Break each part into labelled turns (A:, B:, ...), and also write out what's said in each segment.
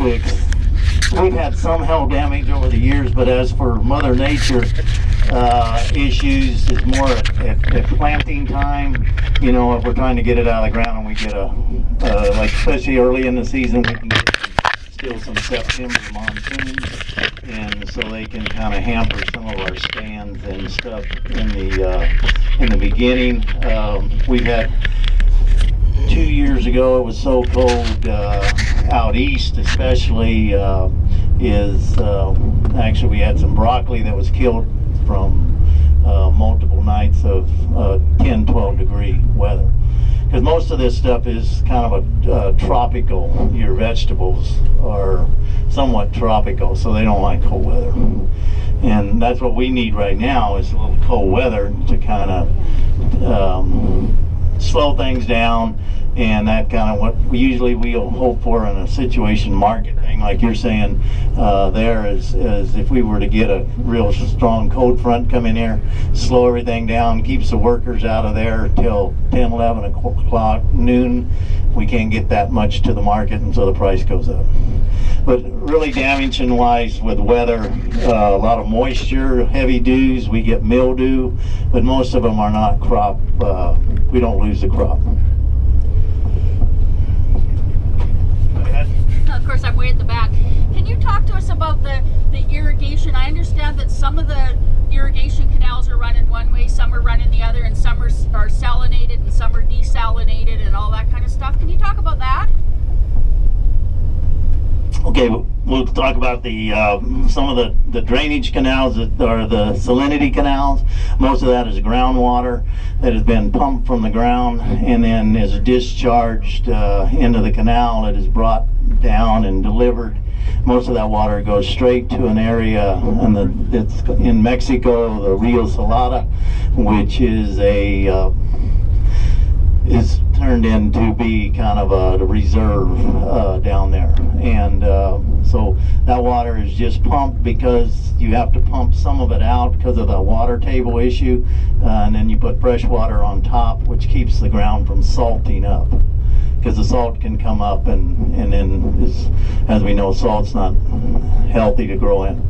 A: we've had some hail damage over the years, but as for Mother Nature issues, is more at planting time. You know, if we're trying to get it out of the ground and we get like especially early in the season, we can get still some September monsoons, and so they can kind of hamper some of our stands and stuff in the beginning. We've had 2 years ago, it was so cold out east, especially. Actually we had some broccoli that was killed from multiple nights of 10-12 degree weather, because most of this stuff is kind of a tropical. Your vegetables are somewhat tropical, so they don't like cold weather, and that's what we need right now, is a little cold weather to kind of slow things down. And that kind of what we'll hope for in a situation market thing, like you're saying there, is if we were to get a real strong cold front come in here, slow everything down, keeps the workers out of there till 10, 11 o'clock, noon, we can't get that much to the market, and so the price goes up. But really damaging wise with weather, a lot of moisture, heavy dews, we get mildew, but most of them are not crop, we don't lose the crop.
B: Of course, I'm way at the back. Can you talk to us about the irrigation? I understand that some of the irrigation canals are running one way, some are running the other, and some are salinated and some are desalinated and all that kind of stuff. Can you talk about that?
A: Okay, we'll talk about the some of the drainage canals that are the salinity canals. Most of that is groundwater that has been pumped from the ground and then is discharged into the canal. It is brought down and delivered. Most of that water goes straight to an area, it's in Mexico, the Rio Salada, which is is turned into be kind of a reserve down there, and so that water is just pumped, because you have to pump some of it out because of the water table issue, and then you put fresh water on top, which keeps the ground from salting up, because the salt can come up and then as we know, salt's not healthy to grow in.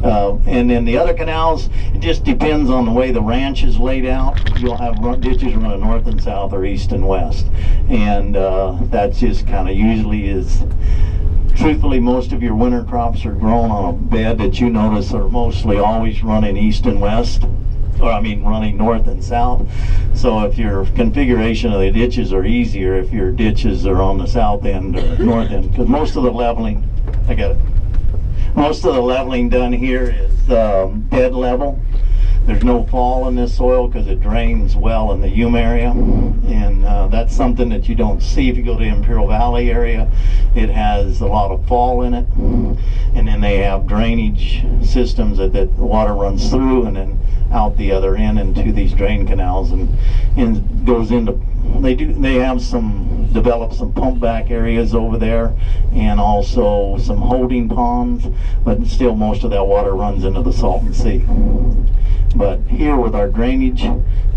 A: And then the other canals, it just depends on the way the ranch is laid out. You'll have ditches running north and south or east and west, and that's just kind of usually is. Truthfully, most of your winter crops are grown on a bed that you notice are mostly always running east and west, or I mean running north and south. So if your configuration of the ditches are easier, if your ditches are on the south end or north end, because most of the leveling, most of the leveling done here is dead level. There's no fall in this soil because it drains well in the Yuma area, and that's something that you don't see if you go to Imperial Valley area. It has a lot of fall in it, and then they have drainage systems that the water runs through and then out the other end into these drain canals, and goes into, they have developed some pump back areas over there, and also some holding ponds, but still most of that water runs into the Salton Sea. But here with our drainage,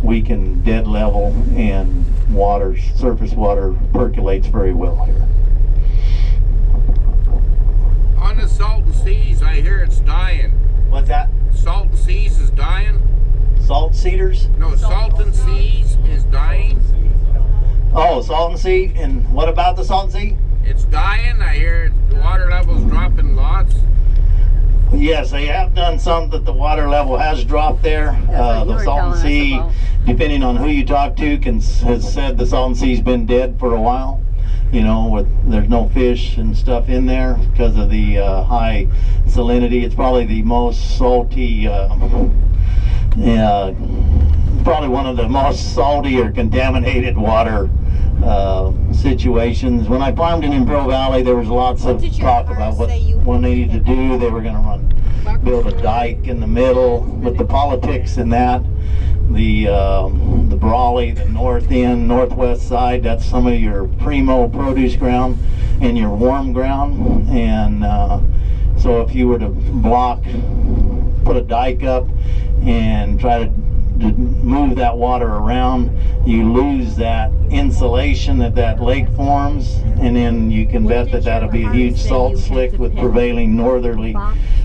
A: we can dead level, and surface water percolates very well here.
C: On the Salton Seas, I hear it's dying.
A: What's that?
C: Salton Seas is dying?
A: Salt cedars?
C: No, Salton Seas is dying.
A: Oh, Salton Sea? And what about the Salton Sea?
C: It's dying. I hear the water level's dropping lots.
A: Yes, they have done some that the water level has dropped there. The Salton Sea, depending on who you talk to, has said the Salton Sea's been dead for a while. You know, there's no fish and stuff in there because of the high salinity. It's probably the most salty, probably one of the most salty or contaminated water situations. When I farmed in Imperial Valley, there was lots of talk about what they needed to do. They were going to build a dike in the middle, but the politics in that, the Brawley, the north end, northwest side, that's some of your primo produce ground and your warm ground, and so if you were to put a dike up and try to to move that water around, you lose that insulation that lake forms, and then you can bet that that'll be a huge salt slick with prevailing northerly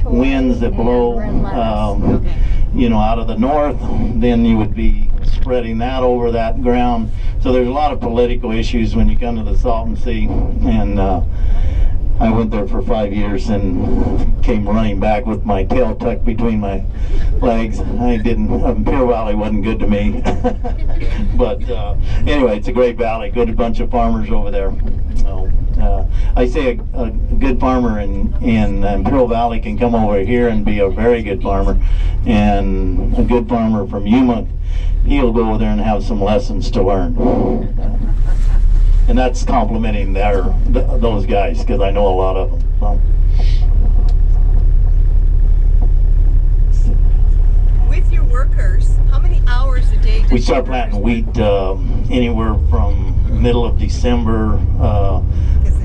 A: winds that blow out of the north. Then you would be spreading that over that ground. So there's a lot of political issues when you come to the Salton Sea, and I went there for 5 years and came running back with my tail tucked between my legs. Pure Valley wasn't good to me. But anyway, it's a great valley, good bunch of farmers over there. So, I say a good farmer in Pure Valley can come over here and be a very good farmer. And a good farmer from Yuma, he'll go over there and have some lessons to learn. And that's complimenting those guys, because I know a lot of them. So.
D: With your workers, how many hours a day?
A: We start planting wheat anywhere from middle of December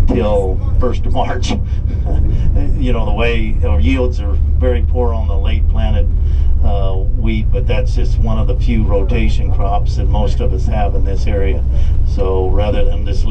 A: till 1st of March. The way our yields are very poor on the late planted wheat, but that's just one of the few rotation crops that most of us have in this area. So rather than just